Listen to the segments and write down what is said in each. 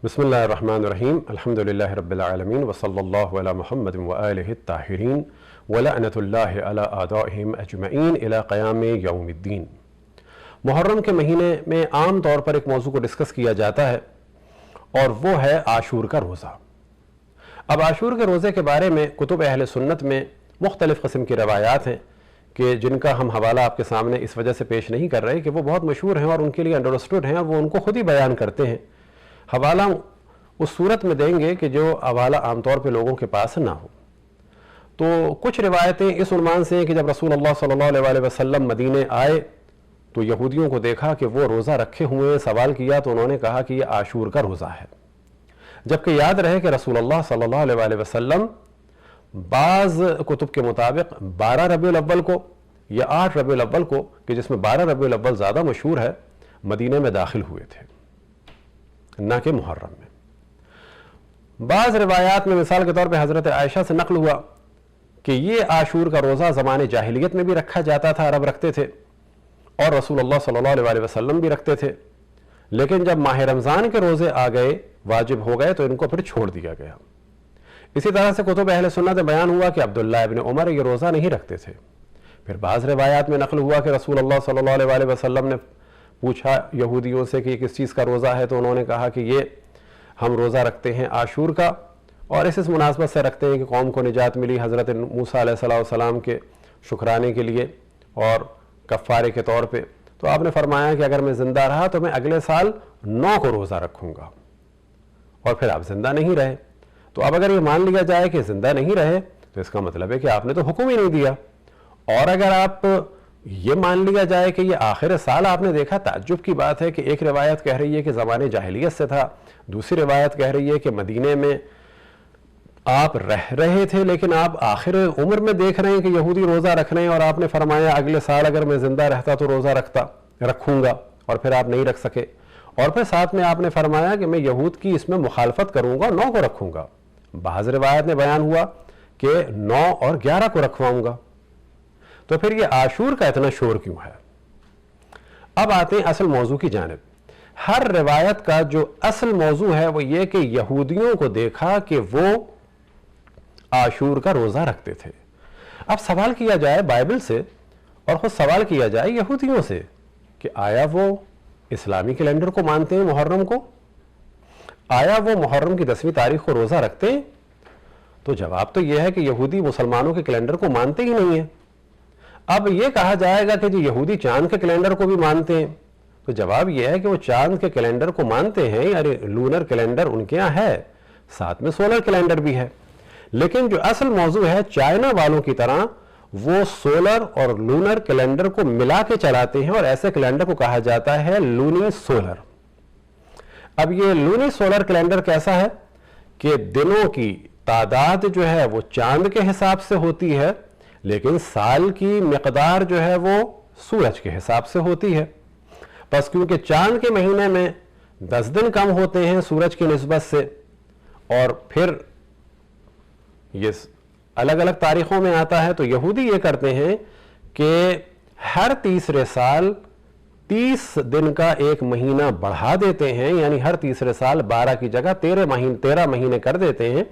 بسم اللہ الرحمن الرحیم الحمدللہ رب العالمین وصلی اللہ علی محمد وآلہ الطاہرین ولعنۃ اللہ علی اعدائہم اجمعین الی قیام یوم الدین۔ محرم کے مہینے میں عام طور پر ایک موضوع کو ڈسکس کیا جاتا ہے اور وہ ہے عاشور کا روزہ۔ اب عاشور کے روزے کے بارے میں کتب اہل سنت میں مختلف قسم کی روایات ہیں کہ جن کا ہم حوالہ آپ کے سامنے اس وجہ سے پیش نہیں کر رہے کہ وہ بہت مشہور ہیں اور ان کے لیے انڈرسٹوڈ ہیں اور وہ ان کو خود ہی بیان کرتے ہیں۔ حوالہ اس صورت میں دیں گے کہ جو حوالہ عام طور پہ لوگوں کے پاس نہ ہو۔ تو کچھ روایتیں اس عنوان سے ہیں کہ جب رسول اللہ صلی اللہ علیہ وسلم مدینے آئے تو یہودیوں کو دیکھا کہ وہ روزہ رکھے ہوئے ہیں، سوال کیا تو انہوں نے کہا کہ یہ عاشور کا روزہ ہے، جبکہ یاد رہے کہ رسول اللہ صلی اللہ علیہ وسلم بعض کتب کے مطابق 12 ربیع الاول کو یا 8 ربیع الاول کو، کہ جس میں 12 ربیع الاول زیادہ مشہور ہے، مدینے میں داخل ہوئے تھے، نہ کہ محرم میں۔ بعض روایات میں مثال کے طور پہ حضرت عائشہ سے نقل ہوا کہ یہ عاشور کا روزہ زمانے جاہلیت میں بھی رکھا جاتا تھا، عرب رکھتے تھے، اور رسول اللہ صلی اللہ علیہ وسلم بھی رکھتے تھے، لیکن جب ماہ رمضان کے روزے آ گئے، واجب ہو گئے، تو ان کو پھر چھوڑ دیا گیا۔ اسی طرح سے کتب اہل سنت میں بیان ہوا کہ عبداللہ ابن عمر یہ روزہ نہیں رکھتے تھے۔ پھر بعض روایات میں نقل ہوا کہ رسول اللہ صلی اللہ علیہ وسلم نے پوچھا یہودیوں سے کہ یہ کس چیز کا روزہ ہے، تو انہوں نے کہا کہ یہ ہم روزہ رکھتے ہیں عاشور کا، اور اس مناسبت سے رکھتے ہیں کہ قوم کو نجات ملی حضرت موسیٰ علیہ السلام کے شکرانے کے لیے اور کفارے کے طور پہ۔ تو آپ نے فرمایا کہ اگر میں زندہ رہا تو میں اگلے سال 9 کو روزہ رکھوں گا، اور پھر آپ زندہ نہیں رہے۔ تو اب اگر یہ مان لیا جائے کہ زندہ نہیں رہے تو اس کا مطلب ہے کہ آپ نے تو حکم ہی نہیں دیا، اور اگر آپ یہ مان لیا جائے کہ یہ آخر سال آپ نے دیکھا، تعجب کی بات ہے کہ ایک روایت کہہ رہی ہے کہ زمانے جاہلیت سے تھا، دوسری روایت کہہ رہی ہے کہ مدینے میں آپ رہ رہے تھے لیکن آپ آخر عمر میں دیکھ رہے ہیں کہ یہودی روزہ رکھ رہے ہیں، اور آپ نے فرمایا اگلے سال اگر میں زندہ رہتا تو روزہ رکھوں گا، اور پھر آپ نہیں رکھ سکے، اور پھر ساتھ میں آپ نے فرمایا کہ میں یہود کی اس میں مخالفت کروں گا، 9 کو رکھوں گا۔ بعض روایت میں بیان ہوا کہ 9 اور 11 کو رکھواؤں گا۔ تو پھر یہ عاشور کا اتنا شور کیوں ہے؟ اب آتے ہیں اصل موضوع کی جانب۔ ہر روایت کا جو اصل موضوع ہے وہ یہ کہ یہودیوں کو دیکھا کہ وہ عاشور کا روزہ رکھتے تھے۔ اب سوال کیا جائے بائبل سے، اور خود سوال کیا جائے یہودیوں سے کہ آیا وہ اسلامی کیلنڈر کو مانتے ہیں، محرم کو؟ آیا وہ محرم کی 10ویں تاریخ کو روزہ رکھتے ہیں؟ تو جواب تو یہ ہے کہ یہودی مسلمانوں کے کیلنڈر کو مانتے ہی نہیں ہیں۔ اب یہ کہا جائے گا کہ جو یہودی چاند کے کیلنڈر کو بھی مانتے ہیں، تو جواب یہ ہے کہ وہ چاند کے کیلنڈر کو مانتے ہیں، یعنی لونر کیلنڈر ان کے یہاں ہے، ساتھ میں سولر کیلنڈر بھی ہے، لیکن جو اصل موضوع ہے چائنا والوں کی طرح وہ سولر اور لونر کیلنڈر کو ملا کے چلاتے ہیں، اور ایسے کیلنڈر کو کہا جاتا ہے لونی سولر۔ اب یہ لونی سولر کیلنڈر کیسا ہے کہ دنوں کی تعداد جو ہے وہ چاند کے حساب سے ہوتی ہے، لیکن سال کی مقدار جو ہے وہ سورج کے حساب سے ہوتی ہے۔ بس کیونکہ چاند کے مہینے میں 10 دن کم ہوتے ہیں سورج کی نسبت سے، اور پھر یہ الگ الگ تاریخوں میں آتا ہے، تو یہودی یہ کرتے ہیں کہ ہر تیسرے سال 30 دن کا ایک مہینہ بڑھا دیتے ہیں، یعنی ہر تیسرے سال 12 کی جگہ 13 مہینے کر دیتے ہیں،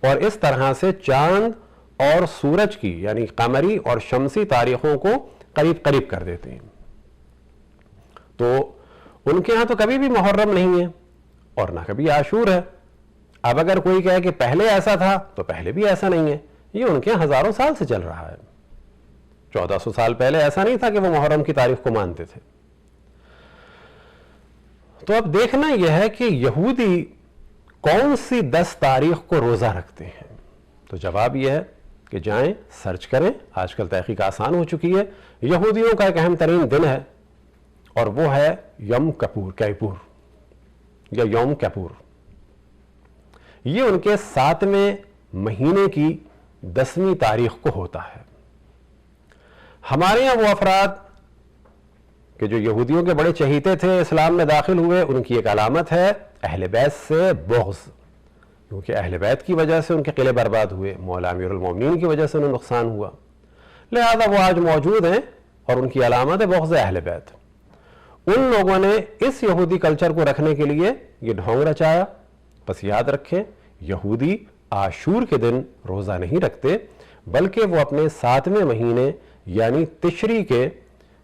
اور اس طرح سے چاند اور سورج کی یعنی قمری اور شمسی تاریخوں کو قریب قریب کر دیتے ہیں۔ تو ان کے ہاں تو کبھی بھی محرم نہیں ہے اور نہ کبھی عاشور ہے۔ اب اگر کوئی کہے کہ پہلے ایسا تھا تو پہلے بھی ایسا نہیں ہے، یہ ان کے ہزاروں سال سے چل رہا ہے۔ 1400 سال پہلے ایسا نہیں تھا کہ وہ محرم کی تاریخ کو مانتے تھے۔ تو اب دیکھنا یہ ہے کہ یہودی کون سی 10 تاریخ کو روزہ رکھتے ہیں؟ تو جواب یہ ہے کہ جائیں سرچ کریں، آج کل تحقیق آسان ہو چکی ہے۔ یہودیوں کا ایک اہم ترین دن ہے اور وہ ہے یوم کیپور یا یوم کیپور۔ یہ ان کے 7ویں مہینے کی 10ویں تاریخ کو ہوتا ہے۔ ہمارے یہاں وہ افراد کہ جو یہودیوں کے بڑے چہیتے تھے، اسلام میں داخل ہوئے، ان کی ایک علامت ہے اہل بیت سے بغض، کیونکہ اہل بیت کی وجہ سے ان کے قلعے برباد ہوئے، مولا امیر المومنین کی وجہ سے انہیں نقصان ہوا، لہذا وہ آج موجود ہیں اور ان کی علامت ہے بغض اہل بیت۔ ان لوگوں نے اس یہودی کلچر کو رکھنے کے لیے یہ ڈھونگ رچایا بس یاد رکھیں یہودی عاشور کے دن روزہ نہیں رکھتے بلکہ وہ اپنے 7ویں مہینے یعنی تشری کے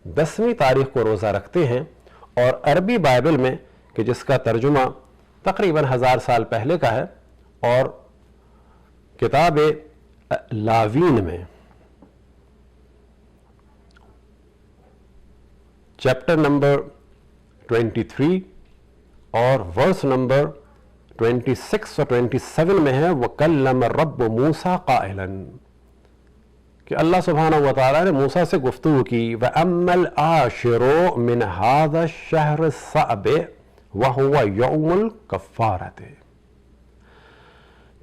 10ویں تاریخ کو روزہ رکھتے ہیں، اور عربی بائبل میں کہ جس کا ترجمہ تقریباً 1000 سال پہلے کا ہے، اور کتاب لاوین میں چیپٹر نمبر 23 اور ورس نمبر 26 اور 27 میں ہے وَكَلَّمَ الرَّبُّ مُوسَىٰ قَائِلًا، کہ اللہ سبحانہ وتعالیٰ نے موسیٰ سے گفتگو کی وَأَمَّا الْعَاشِرُ مِنْ هَذَا الشَّهْرِ الصَّعْبِ وَهُوَ يَوْمُ الْكَفَّارَةِ،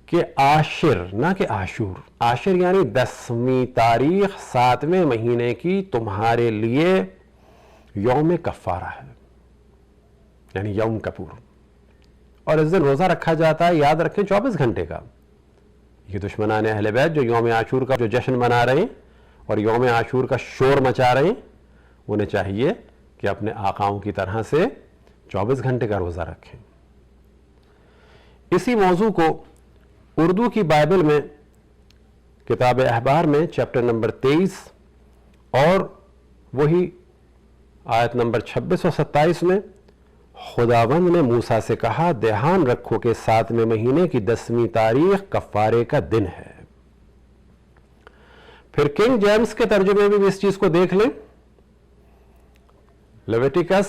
کہ عاشر نہ کہ عاشور، عاشر یعنی 10ویں تاریخ 7ویں مہینے کی تمہارے لیے یوم کفارہ ہے، یعنی یوم کپور، اور اس دن روزہ رکھا جاتا ہے، یاد رکھیں 24 گھنٹے کا۔ یہ دشمنان اہل بیت جو یوم عاشور کا جو جشن منا رہے ہیں اور یوم عاشور کا شور مچا رہے ہیں، انہیں چاہیے کہ اپنے آقاؤں کی طرح سے 24 گھنٹے کا روزہ رکھیں۔ اسی موضوع کو اردو کی بائبل میں کتاب احبار میں چیپٹر نمبر 23 اور وہی آیت نمبر 26 اور 27 میں خداوند نے موسیٰ سے کہا دھیان رکھو کہ 7ویں مہینے کی 10ویں تاریخ کفارے کا دن ہے۔ پھر کنگ جیمز کے ترجمے میں بھی اس چیز کو دیکھ لیں، لیویٹیکس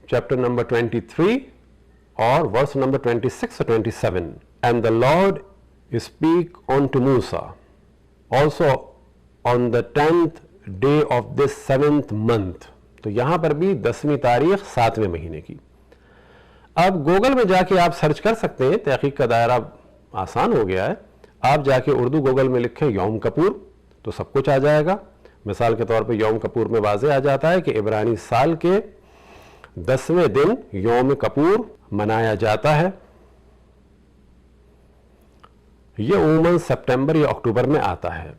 چیپٹر نمبر 23 اور ورس نمبر 26 اور 27، And the Lord speak unto Musa also on the 10th day of this 7th month، تو یہاں پر بھی 10ویں تاریخ 7ویں مہینے کی۔ اب گوگل میں جا کے آپ سرچ کر سکتے ہیں، تحقیق کا دائرہ آسان ہو گیا ہے، آپ جا کے اردو گوگل میں لکھیں یوم کپور تو سب کچھ آ جائے گا۔ مثال کے طور پہ یوم کپور میں واضح آ جاتا ہے کہ عبرانی سال کے 10ویں دن یوم کپور منایا جاتا ہے۔ یہ عموماً سپٹمبر یا اکتوبر میں آتا ہے۔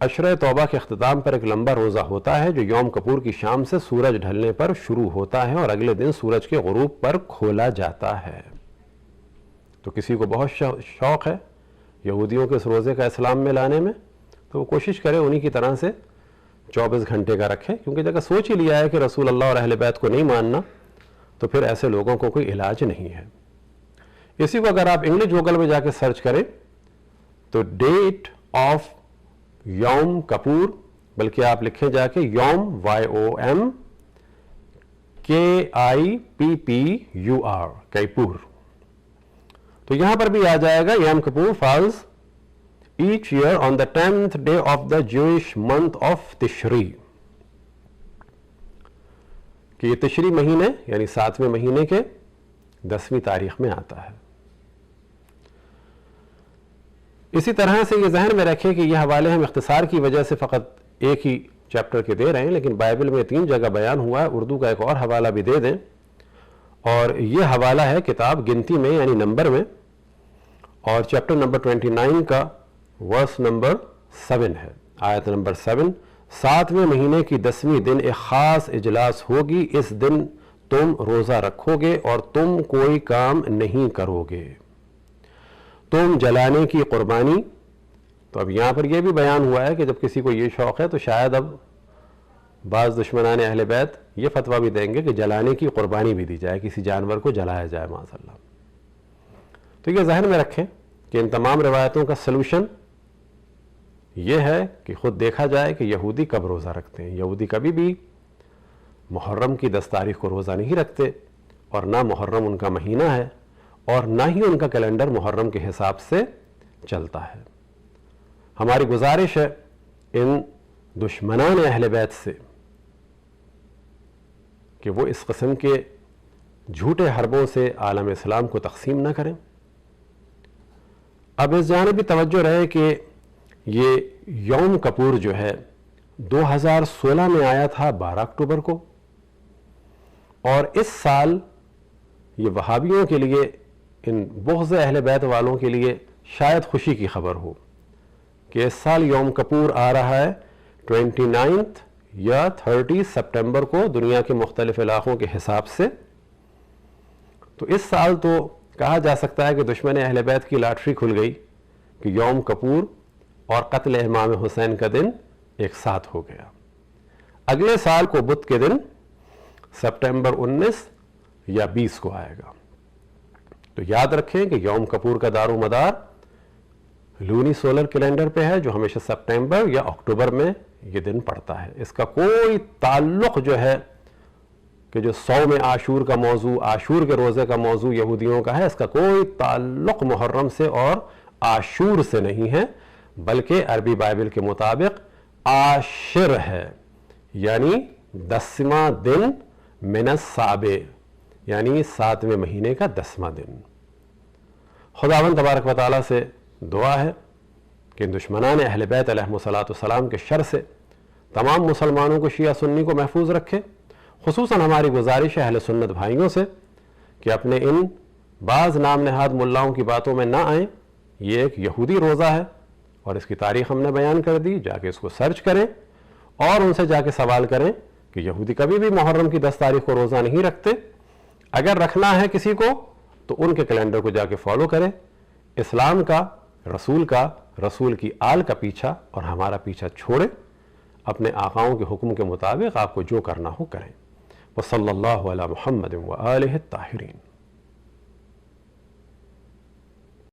عشرہ توبہ کے اختتام پر ایک لمبا روزہ ہوتا ہے جو یوم کپور کی شام سے سورج ڈھلنے پر شروع ہوتا ہے اور اگلے دن سورج کے غروب پر کھولا جاتا ہے۔ تو کسی کو بہت شوق ہے یہودیوں کے اس روزے کا اسلام میں لانے میں، تو وہ کوشش کرے انہی کی طرح سے 24 گھنٹے کا رکھے، کیونکہ جگہ سوچ ہی لیا ہے کہ رسول اللہ اور اہل بیت کو نہیں ماننا، تو پھر ایسے لوگوں کو کوئی علاج نہیں ہے۔ اسی کو اگر آپ انگلش گوگل میں جا کے سرچ کریں تو ڈیٹ آف یوم کپور، بلکہ آپ لکھیں جا کے یوم YOM KIPPUR کیپور، تو یہاں پر بھی آ جائے گا Yom Kippur falls each year on the 10th day of the Jewish month of Tishrei, کہ یہ تشری مہینے یعنی 7ویں مہینے کے 10ویں تاریخ میں آتا ہے۔ اسی طرح سے یہ ذہن میں رکھیں کہ یہ حوالے ہم اختصار کی وجہ سے فقط ایک ہی چیپٹر کے دے رہے ہیں، لیکن بائبل میں 3 جگہ بیان ہوا ہے، اردو کا ایک اور حوالہ بھی دے دیں، اور یہ حوالہ ہے کتاب گنتی میں یعنی نمبر میں، اور چیپٹر نمبر 29 کا ورس نمبر 7 ہے، آیت نمبر 7، 7ویں مہینے کی 10ویں دن ایک خاص اجلاس ہوگی، اس دن تم روزہ رکھو گے اور تم کوئی کام نہیں کرو گے، تم جلانے کی قربانی۔ تو اب یہاں پر یہ بھی بیان ہوا ہے کہ جب کسی کو یہ شوق ہے تو شاید اب بعض دشمنان اہل بیت یہ فتویٰ بھی دیں گے کہ جلانے کی قربانی بھی دی جائے، کسی جانور کو جلایا جائے معاذ اللہ۔ تو یہ ذہن میں رکھیں کہ ان تمام روایتوں کا سلوشن یہ ہے کہ خود دیکھا جائے کہ یہودی کب روزہ رکھتے ہیں۔ یہودی کبھی بھی محرم کی 10 تاریخ کو روزہ نہیں رکھتے، اور نہ محرم ان کا مہینہ ہے، اور نہ ہی ان کا کیلنڈر محرم کے حساب سے چلتا ہے۔ ہماری گزارش ہے ان دشمنان اہل بیت سے کہ وہ اس قسم کے جھوٹے حربوں سے عالم اسلام کو تقسیم نہ کریں۔ اب اس جانب بھی توجہ رہے کہ یہ یوم کپور جو ہے 2016 میں آیا تھا 12 اکتوبر کو، اور اس سال یہ وہابیوں کے لیے، ان بغض اہل بیت والوں کے لیے شاید خوشی کی خبر ہو کہ اس سال یوم کپور آ رہا ہے 29 یا 30 سپٹمبر کو دنیا کے مختلف علاقوں کے حساب سے۔ تو اس سال تو کہا جا سکتا ہے کہ دشمن اہل بیت کی لاٹری کھل گئی کہ یوم کپور اور قتل امام حسین کا دن ایک ساتھ ہو گیا. اگلے سال کو بدھ کے دن سپٹمبر 19 یا 20 کو آئے گا. تو یاد رکھیں کہ یوم کپور کا دار و مدار لونی سولر کیلنڈر پہ ہے، جو ہمیشہ سپٹمبر یا اکتوبر میں یہ دن پڑتا ہے. اس کا کوئی تعلق جو ہے کہ جو صوم عاشور کا موضوع، عاشور کے روزے کا موضوع یہودیوں کا ہے، اس کا کوئی تعلق محرم سے اور عاشور سے نہیں ہے، بلکہ عربی بائبل کے مطابق عاشر ہے، یعنی 10واں دن من السابع، یعنی 7ویں مہینے کا 10واں دن. خداوند تبارک و تعالیٰ سے دعا ہے کہ دشمنان اہل بیت علیہ السلام کے شر سے تمام مسلمانوں کو، شیعہ سنی کو محفوظ رکھے. خصوصاً ہماری گزارش ہے اہل سنت بھائیوں سے کہ اپنے ان بعض نام نہاد ملاؤں کی باتوں میں نہ آئیں. یہ ایک یہودی روزہ ہے اور اس کی تاریخ ہم نے بیان کر دی، جا کے اس کو سرچ کریں اور ان سے جا کے سوال کریں کہ یہودی کبھی بھی محرم کی 10 تاریخ کو روزہ نہیں رکھتے. اگر رکھنا ہے کسی کو تو ان کے کیلنڈر کو جا کے فالو کریں. اسلام کا، رسول کی آل کا پیچھا اور ہمارا پیچھا چھوڑیں. اپنے آقاؤں کے حکم کے مطابق آپ کو جو کرنا ہو کریں. وصلی اللہ علی محمد وآلہ الطاہرین.